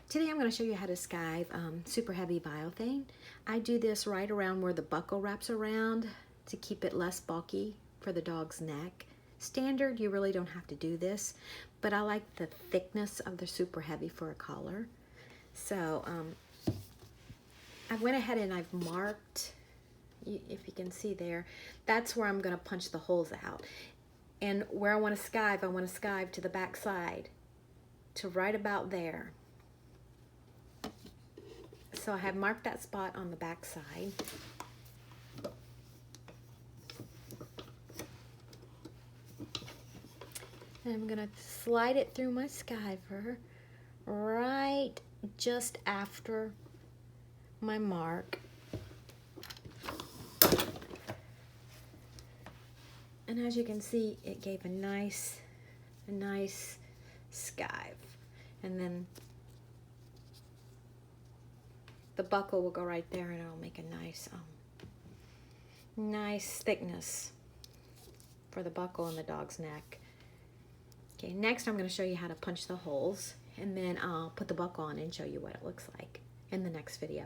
Today I'm going to show you how to skive super heavy biothane. I do this right around where the buckle wraps around to keep it less bulky for the dog's neck. Standard, you really don't have to do this, but I like the thickness of the super heavy for a collar. So I went ahead and I've marked, if you can see there, that's where I'm going to punch the holes out. And where I want to skive to the back side, to right about there. So I have marked that spot on the back side. And I'm going to slide it through my skiver right just after my mark. And as you can see, it gave a nice skive. And then the buckle will go right there and it'll make a nice thickness for the buckle and the dog's neck. Okay, next I'm going to show you how to punch the holes, and then I'll put the buckle on and show you what it looks like in the next video.